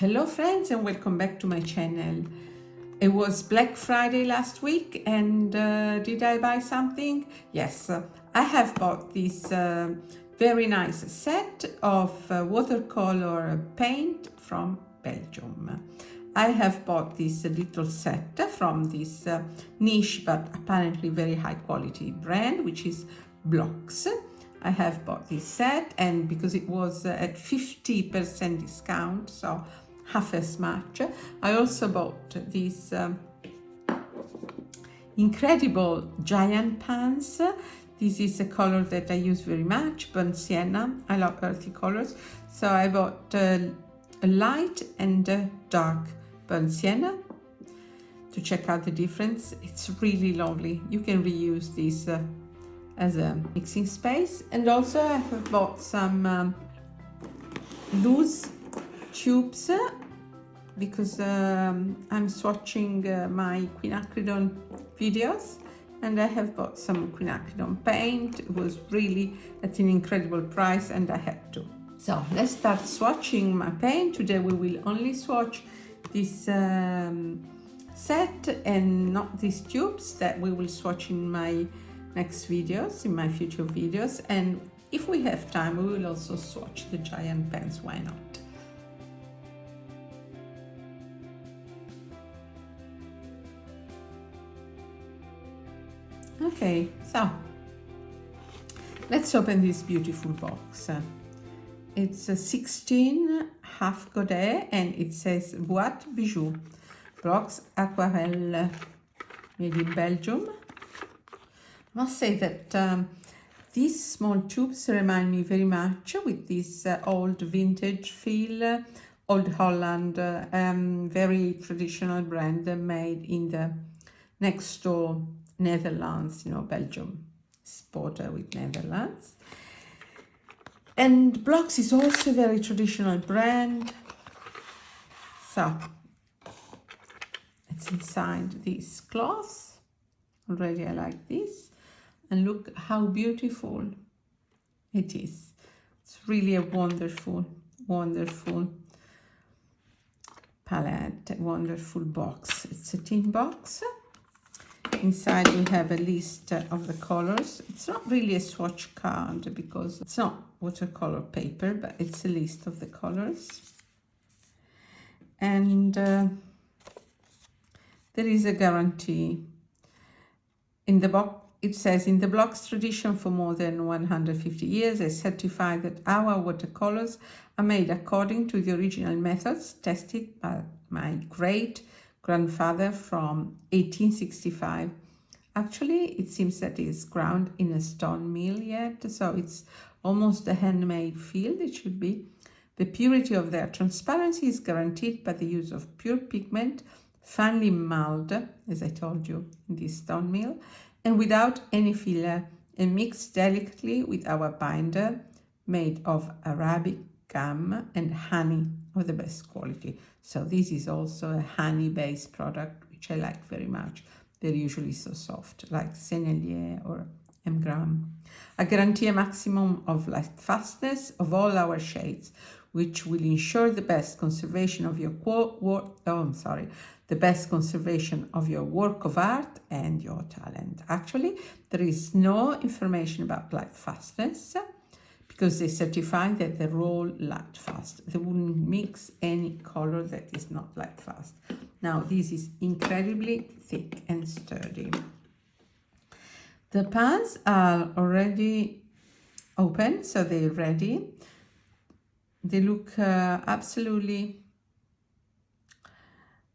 Hello friends and welcome back to my channel. It was Black Friday last week and did I buy something? Yes, I have bought this very nice set of watercolor paint from Belgium. I have bought this little set from this niche but apparently very high quality brand, which is BLOCKX. I have bought this set, and because it was at 50% discount, so half as much, I also bought these incredible giant pans. This is a color that I use very much, burnt sienna. I love earthy colors, so I bought a light and a dark burnt sienna to check out the difference. It's really lovely. You can reuse this as a mixing space. And also I have bought some loose tubes because I'm swatching my quinacridone videos, and I have bought some quinacridone paint. It was really at an incredible price and I had to. So let's start swatching my paint. Today we will only swatch this set and not these tubes that we will swatch in my next videos, in my future videos, and if we have time we will also swatch the giant pens, why not? Okay, so let's open this beautiful box. It's a 16 half godet and it says Boîte Bijou, BLOCKX Aquarelle, made in Belgium. I must say that these small tubes remind me very much with this old vintage feel, Old Holland, very traditional brand made in the next door Netherlands, you know, Belgium is border with Netherlands. And BLOCKX is also a very traditional brand. So it's inside this cloth. Already I like this. And look how beautiful it is. It's really a wonderful, wonderful palette, a wonderful box. It's a tin box. Inside we have a list of the colors. It's not really a swatch card because it's not watercolor paper, but it's a list of the colors. And there is a guarantee. In the box, it says, in the BLOCKX tradition for more than 150 years, I certify that our watercolors are made according to the original methods tested by my great grandfather from 1865. Actually, it seems that it's ground in a stone mill yet, so it's almost a handmade feel. It should be. The purity of their transparency is guaranteed by the use of pure pigment, finely mulled, as I told you, in this stone mill, and without any filler, and mixed delicately with our binder made of Arabic gum and honey of the best quality. So this is also a honey-based product, which I like very much. They're usually so soft, like Sennelier or M. Graham. I guarantee a maximum of light fastness of all our shades, which will ensure the best conservation of your the best conservation of your work of art and your talent. Actually, there is no information about light fastness because they certify that they're all light fast. They wouldn't mix any color that is not light fast. Now, this is incredibly thick and sturdy. The pans are already open, so they're ready. They look absolutely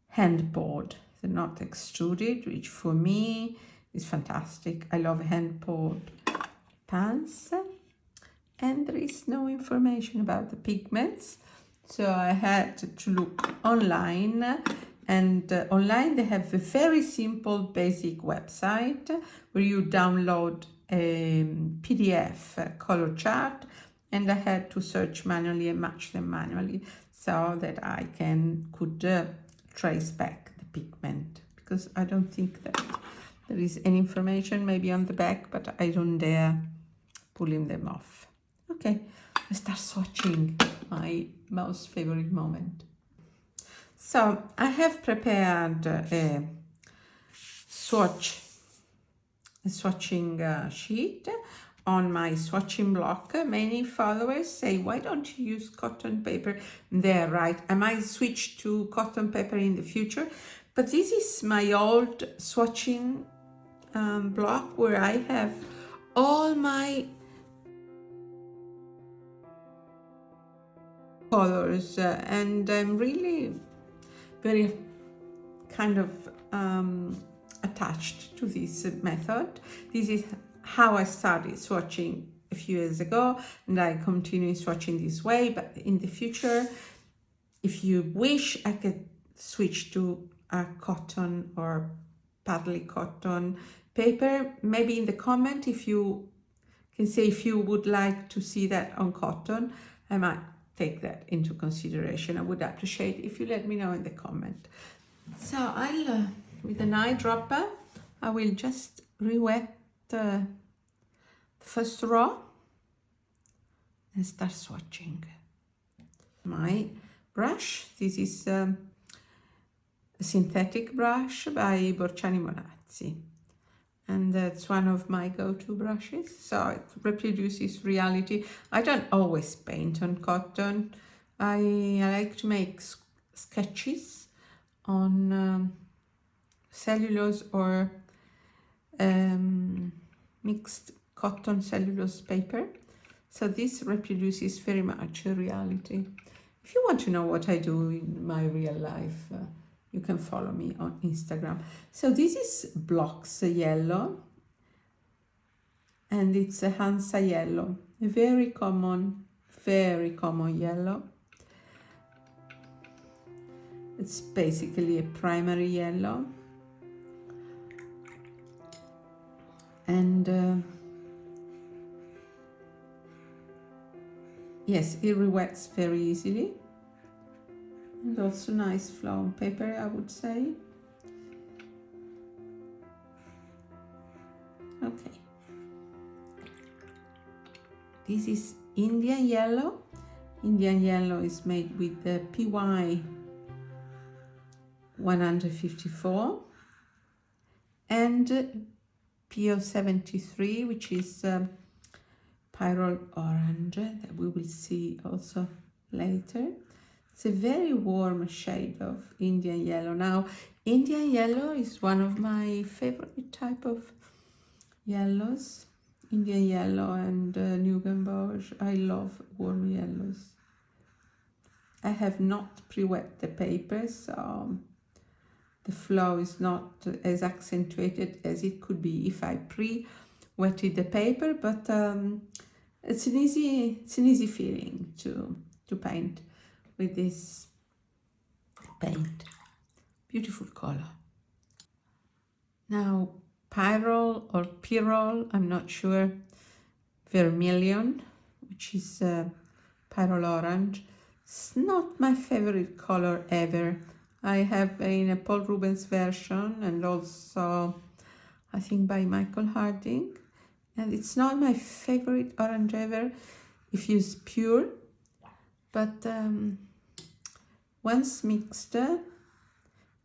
hand poured. They're not extruded, which for me is fantastic. I love hand poured pans. And there is no information about the pigments, so I had to look online. And online they have a very simple basic website where you download a PDF color chart, and I had to search manually and match them manually so that I could trace back the pigment, because I don't think that there is any information, maybe on the back, but I don't dare pulling them off. Okay, let's start swatching, my most favorite moment. So I have prepared a swatching sheet on my swatching block. Many followers say, why don't you use cotton paper? They're right. I might switch to cotton paper in the future, but this is my old swatching block where I have all my colors, and I'm really very kind of attached to this method. This is how I started swatching a few years ago, and I continue swatching this way. But in the future, if you wish, I could switch to a cotton or partly cotton paper. Maybe in the comment, if you can say if you would like to see that on cotton, I might take that into consideration. I would appreciate if you let me know in the comment. So I'll, with an eyedropper, I will just re-wet the first row and start swatching. My brush, this is a synthetic brush by Borciani Monazzi, and that's one of my go-to brushes, so it reproduces reality. I don't always paint on cotton. I like to make sketches on cellulose or mixed cotton cellulose paper, so this reproduces very much reality. If you want to know what I do in my real life, you can follow me on Instagram. So this is BLOCKX yellow, and it's a Hansa yellow, a very common yellow. It's basically a primary yellow, and yes, it re-wets very easily, and also nice flow on paper, I would say. Okay, this is Indian yellow. Indian yellow is made with the PY 154 and PO 73, which is pyrrole orange, that we will see also later. It's a very warm shade of Indian yellow. Now, Indian yellow is one of my favorite type of yellows. Indian yellow and Nugenbosch. I love warm yellows. I have not pre-wet the paper, so the flow is not as accentuated as it could be if I pre-wetted the paper, but it's an easy feeling to paint with this paint. Beautiful color. Now, pyrrole or pyrrole, I'm not sure, vermilion, which is pyrrole orange. It's not my favorite color ever. I have in a Paul Rubens version, and also I think by Michael Harding, and it's not my favorite orange ever if used pure, but once mixed,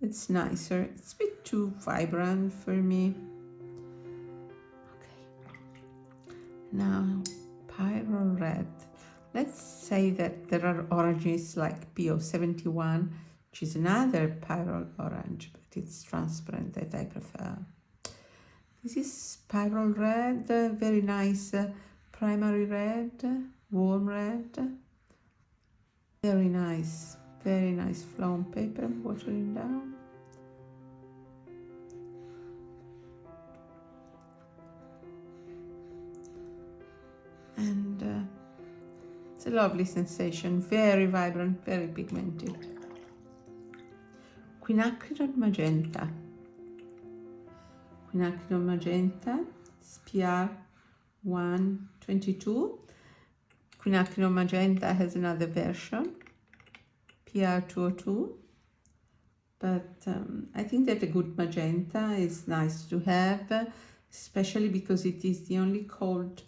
it's nicer. It's a bit too vibrant for me. Okay, now pyrrole red. Let's say that there are oranges like PO 71, which is another pyrrole orange, but it's transparent, that I prefer. This is pyrrole red, very nice primary red, warm red. Very nice flow on paper, watering down. And it's a lovely sensation, very vibrant, very pigmented. Quinacridone magenta. Quinacridone magenta, PR 122. Quinacridone magenta has another version, PR 202. But I think that a good magenta is nice to have, especially because it is the only cold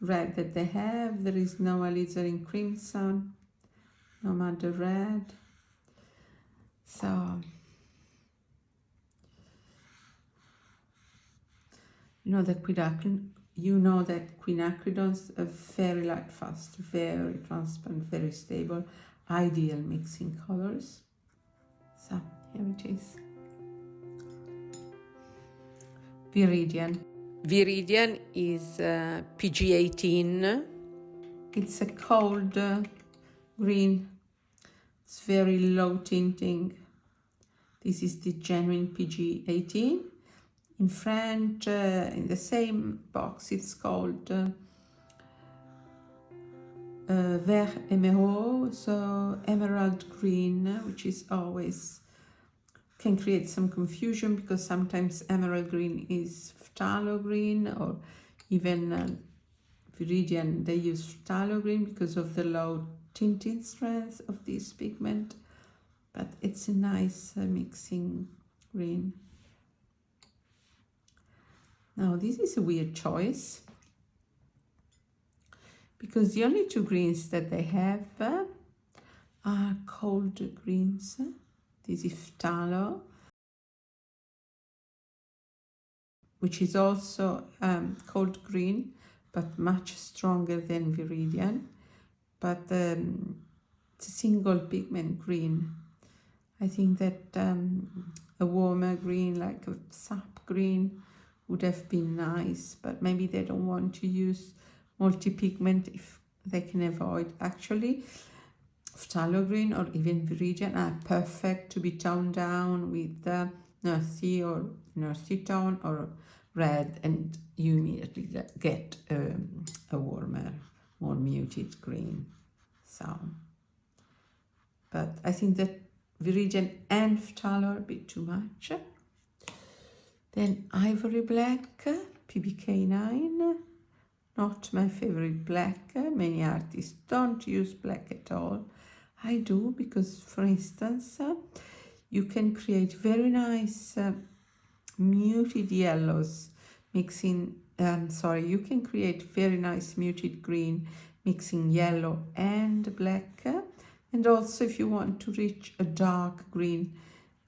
red that they have. There is no alizarin crimson, no madder red. You know that quinacridons are very light fast, very transparent, very stable, ideal mixing colors. So here it is. Viridian. Viridian is PG18. It's a cold green. It's very low tinting. This is the genuine PG18. In French, in the same box, it's called Vert Émeraude, so emerald green, which is always can create some confusion because sometimes emerald green is phthalo green, or even Viridian, they use phthalo green because of the low tinting strength of this pigment, but it's a nice mixing green. Now this is a weird choice because the only two greens that they have are cold greens. This is phthalo, which is also cold green, but much stronger than Viridian. But it's a single pigment green. I think that a warmer green, like a sap green, would have been nice, but maybe they don't want to use multi-pigment if they can avoid. Actually, phthalo green or even Viridian are perfect to be toned down with earthy or earthy tone or red, and you immediately get a warmer, more muted green. So, but I think that Viridian and phthalo are a bit too much. Then ivory black, PBK9, not my favorite black. Many artists don't use black at all. I do because, for instance, you can create very nice muted yellows mixing, you can create very nice muted green mixing yellow and black. And also if you want to reach a dark green,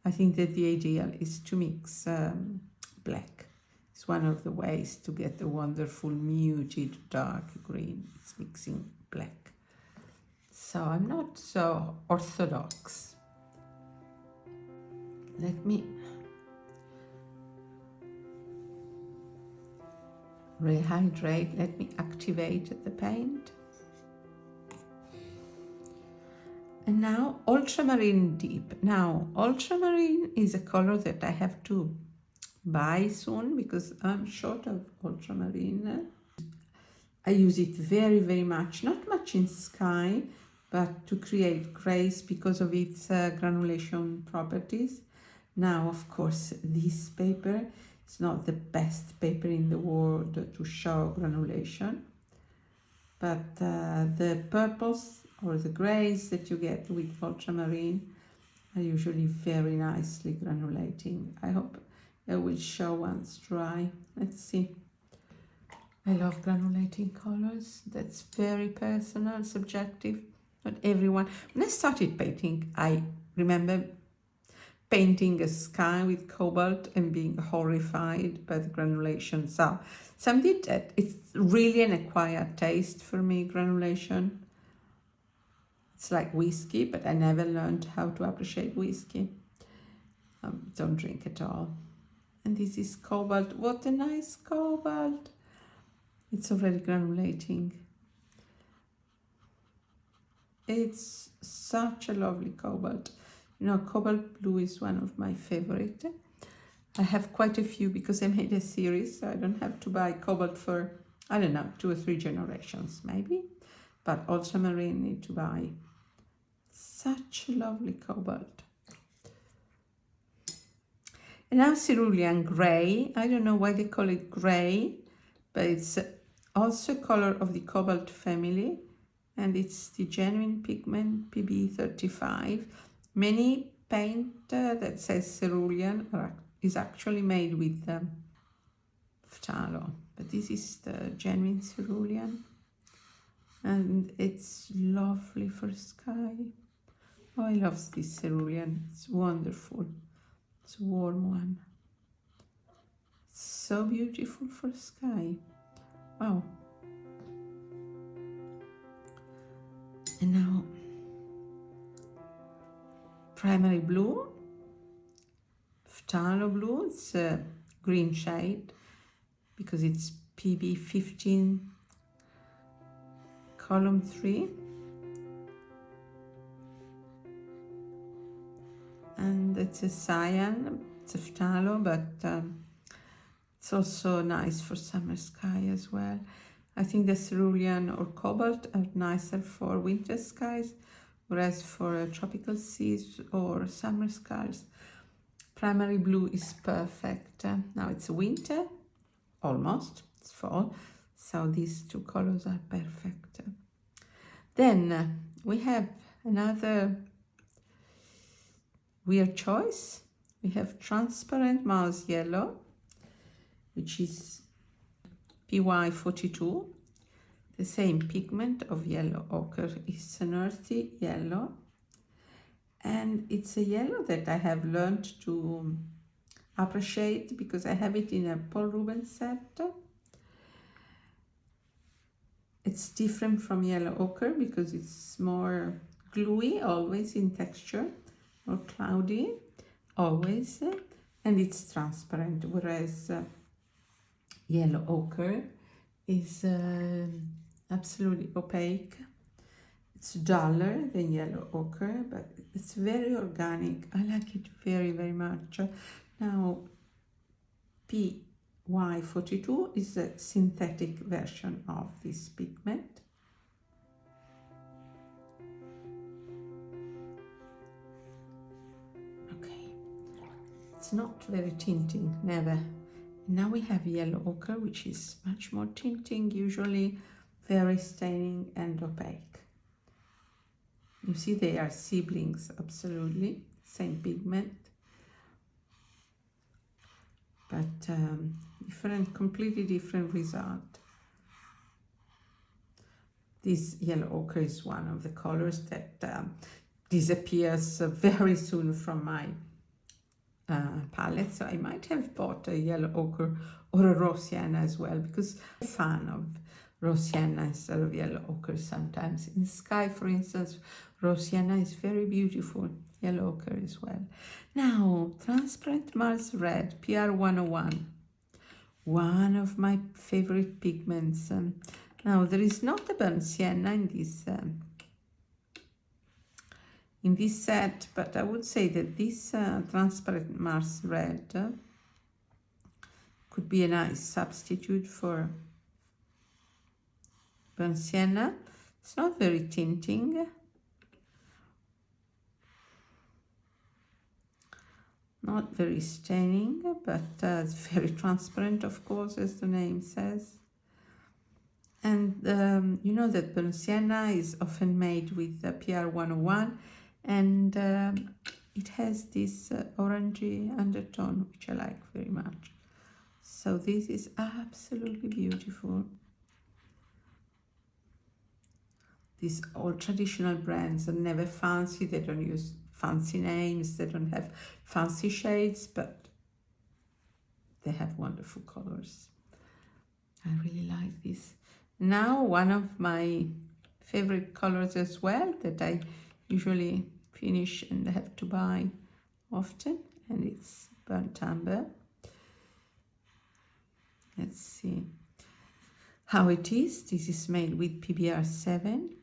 I think that the ideal is to mix black. It's one of the ways to get a wonderful muted dark green. It's mixing black. So I'm not so orthodox. Let me rehydrate. Let me activate the paint. And now ultramarine deep. Now ultramarine is a color that I have to buy soon because I'm short of ultramarine. I use it very, very much, not much in sky, but to create grays because of its granulation properties. Now, of course, this paper is not the best paper in the world to show granulation, but the purples or the grays that you get with ultramarine are usually very nicely granulating. I hope it will show once dry. Let's see. I love granulating colors. That's very personal, subjective. Not everyone. When I started painting, I remember painting a sky with cobalt and being horrified by the granulation. So something that it's really an acquired taste for me, granulation. It's like whiskey, but I never learned how to appreciate whiskey. Don't drink at all. And this is cobalt. What a nice cobalt. It's already granulating. It's such a lovely cobalt. You know, cobalt blue is one of my favorite. I have quite a few because I made a series, so I don't have to buy cobalt for, I don't know, 2 or 3 generations maybe. But ultramarine need to buy. Such a lovely cobalt. And now cerulean gray. I don't know why they call it gray, but it's also a color of the cobalt family, and it's the genuine pigment PB35. Many paint that says cerulean is actually made with phthalo, but this is the genuine cerulean, and it's lovely for sky. Oh, I love this cerulean. It's wonderful. It's a warm one. So beautiful for sky. Wow. And now primary blue, phthalo blue, it's a green shade because it's PB15 column 3. And it's a cyan, it's a phthalo, but it's also nice for summer sky as well. I think the cerulean or cobalt are nicer for winter skies, whereas for tropical seas or summer skies, primary blue is perfect. Now it's winter, almost, it's fall, so these two colors are perfect. Then we have another weird choice. We have transparent mouse yellow, which is PY42. The same pigment of yellow ochre is an earthy yellow, and it's a yellow that I have learned to appreciate because I have it in a Paul Rubens set. It's different from yellow ochre because it's more gluey always in texture, or cloudy always, and it's transparent, whereas yellow ochre is absolutely opaque. It's duller than yellow ochre, but it's very organic. I like it very, very much. Now, PY42 is a synthetic version of this pigment. Okay, it's not very tinting, never. Now we have yellow ochre, which is much more tinting, usually very staining and opaque. You see they are siblings, absolutely, same pigment, but different, completely different result. This yellow ochre is one of the colors that disappears very soon from my palette, so I might have bought a yellow ochre or a raw sienna as well, because I'm a fan of raw sienna instead of yellow ochre sometimes. In sky, for instance, raw sienna is very beautiful, yellow ochre as well. Now, transparent Mars red, PR101, one of my favorite pigments. Now, there is not a burnt sienna in this set, but I would say that this transparent Mars red could be a nice substitute for burnt sienna. It's not very tinting, not very staining, but it's very transparent, of course, as the name says. And you know that burnt sienna is often made with PR101, and it has this orangey undertone, which I like very much. So this is absolutely beautiful. These old traditional brands are never fancy, they don't use fancy names, they don't have fancy shades, but they have wonderful colors. I really like this. Now, one of my favorite colors as well that I usually finish and have to buy often, and it's burnt umber. Let's see how it is. This is made with PBR7.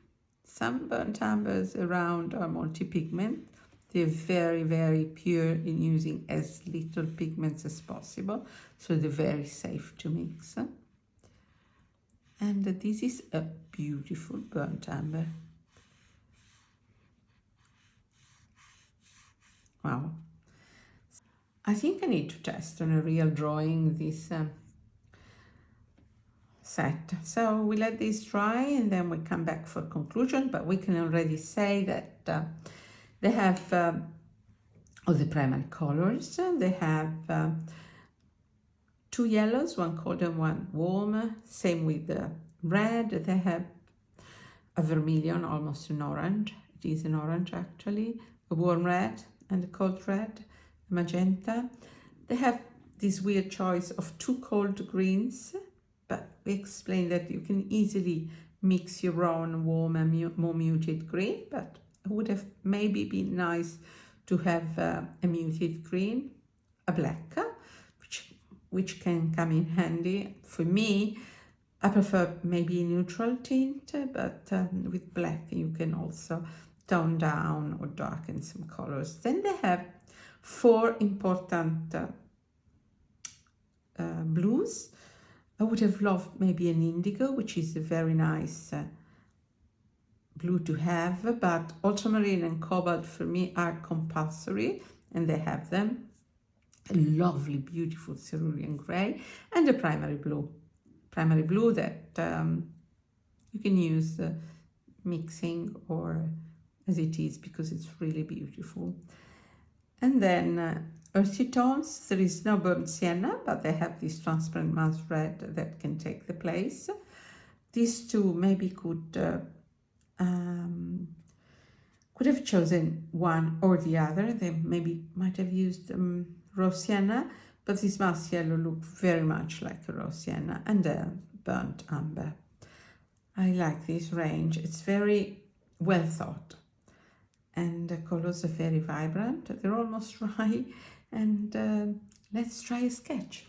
Some burnt umbers around are multi-pigment. They're very, very pure in using as little pigments as possible, so they're very safe to mix. And this is a beautiful burnt umber. Wow. I think I need to test on a real drawing this set. So we let this dry and then we come back for conclusion, but we can already say that they have all the primary colors. They have two yellows, one cold and one warm. Same with the red. They have a vermilion, almost an orange. It is an orange actually. A warm red and a cold red, magenta. They have this weird choice of two cold greens, but we explained that you can easily mix your own warm and more muted green, but it would have maybe been nice to have a muted green, a black, which can come in handy. For me, I prefer maybe a neutral tint, but with black you can also tone down or darken some colors. Then they have four important blues. I would have loved maybe an indigo, which is a very nice blue to have, but ultramarine and cobalt for me are compulsory, and they have them. A lovely, beautiful cerulean grey, and a primary blue that you can use mixing or as it is, because it's really beautiful. And then earthy tones. There is no burnt sienna, but they have this transparent mouse red that can take the place. These two maybe could have chosen one or the other. They maybe might have used rose sienna, but this mouse yellow looked very much like a rose sienna, and a burnt umber. I like this range. It's very well thought, and the colors are very vibrant. They're almost dry, and let's try a sketch.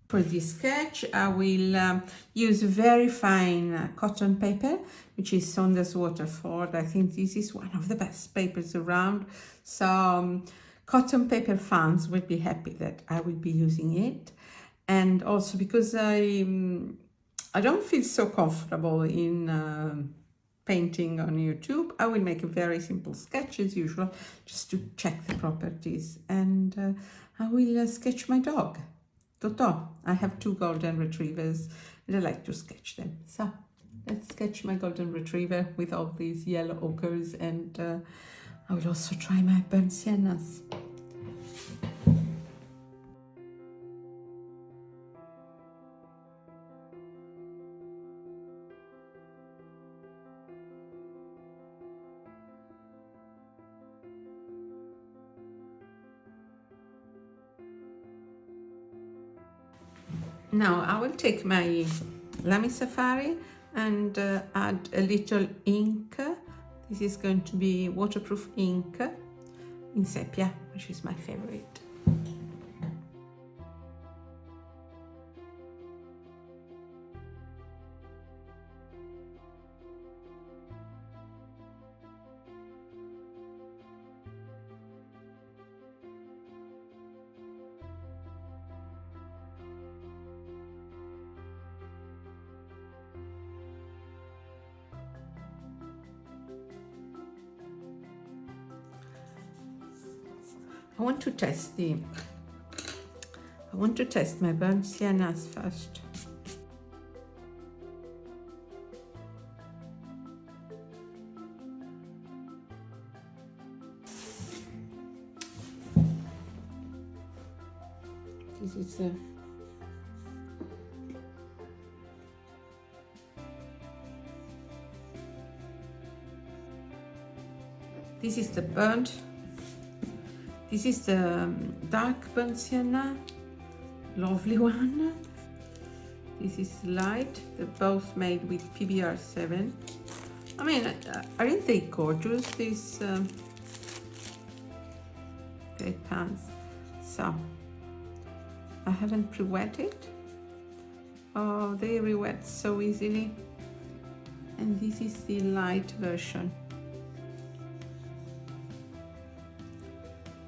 For this sketch, I will use very fine cotton paper, which is Saunders Waterford. I think this is one of the best papers around. So cotton paper fans will be happy that I will be using it. And also because I don't feel so comfortable in painting on YouTube, I will make a very simple sketch as usual, just to check the properties. And I will sketch my dog. Toto. I have two golden retrievers and I like to sketch them. So let's sketch my golden retriever with all these yellow ochres, and I will also try my burnt siennas. Now I will take my Lamy Safari and add a little ink. This is going to be waterproof ink in sepia, which is my favorite. I want to test my burnt siennas first. This is this is the burnt. This is the dark burnt sienna, lovely one. This is light. They're both made with PBR7. I mean, aren't they gorgeous, these great pans? So, I haven't pre-wet it. Oh, they re-wet so easily. And this is the light version.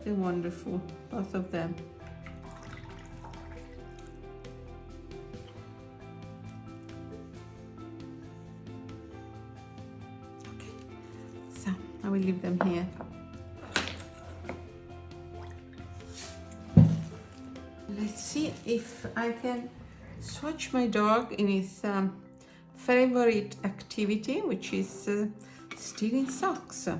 They're wonderful, both of them. Okay, so I will leave them here. Let's see if I can swatch my dog in his favorite activity, which is stealing socks.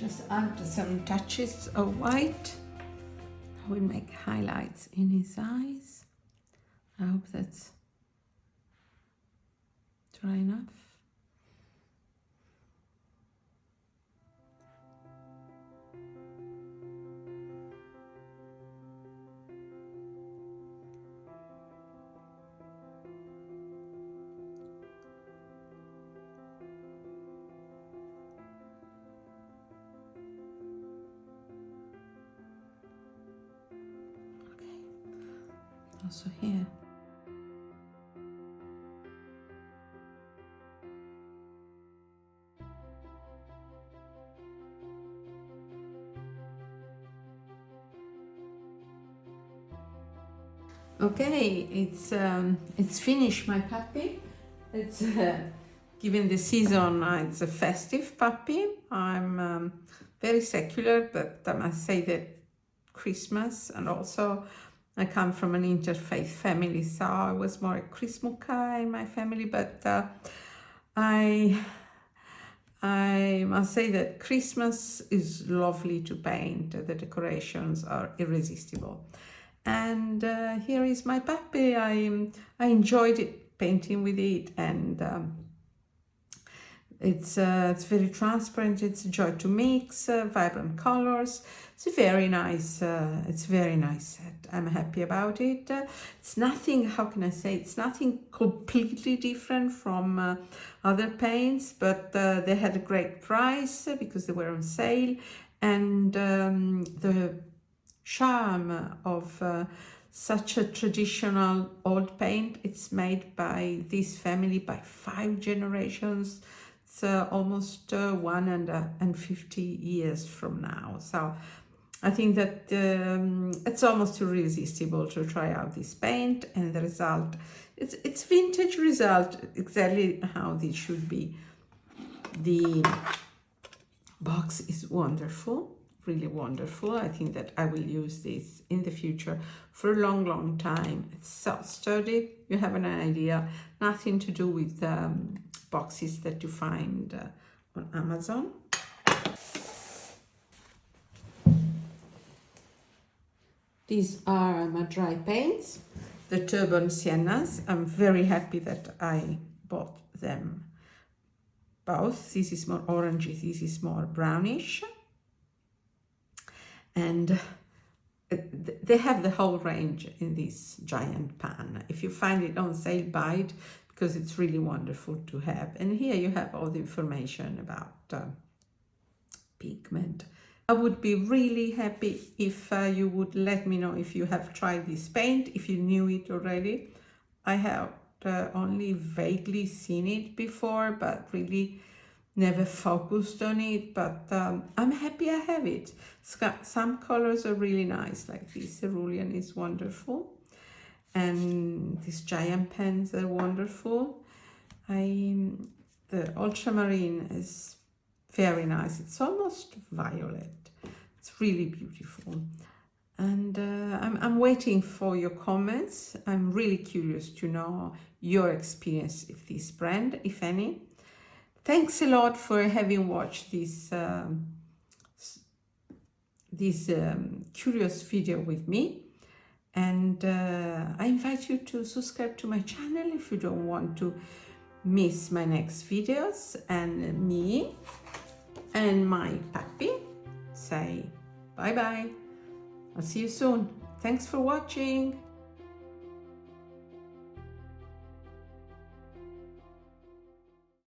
just add some touches of white. I will make highlights in his eyes. I hope that's dry enough. Also here. Okay, it's finished, my puppy. It's given the season, it's a festive puppy. I'm very secular, but I must say that Christmas, and also I come from an interfaith family, so I was more a Christmas guy in my family, but I must say that Christmas is lovely to paint. The decorations are irresistible. And here is my puppy. I enjoyed it, painting with it, and it's very transparent. It's a joy to mix, vibrant colors. It's very nice. It's very nice set. I'm happy about it. It's nothing. How can I say? It's nothing completely different from other paints, but they had a great price because they were on sale, and the charm of such a traditional old paint. It's made by this family by 5 generations. It's almost 150 years from now. So I think that it's almost irresistible to try out this paint, and the result, it's vintage result, exactly how this should be. The box is wonderful, really wonderful. I think that I will use this in the future for a long time. It's so sturdy. You have an idea. Nothing to do with boxes that you find on Amazon. These are my dry paints, the Turban Siennas. I'm very happy that I bought them both. This is more orangey, this is more brownish. And they have the whole range in this giant pan. If you find it on sale, buy it, because it's really wonderful to have. And here you have all the information about pigment. I would be really happy if you would let me know if you have tried this paint, if you knew it already. I have only vaguely seen it before, but really never focused on it, but I'm happy I have it. Some colors are really nice, like this cerulean is wonderful, and these giant pens are wonderful. The ultramarine is very nice. It's almost violet. It's really beautiful. And I'm waiting for your comments. I'm really curious to know your experience with this brand, if any. Thanks a lot for having watched this curious video with me, and I invite you to subscribe to my channel if you don't want to miss my next videos. And me and my puppy say bye bye. I'll see you soon. Thanks for watching.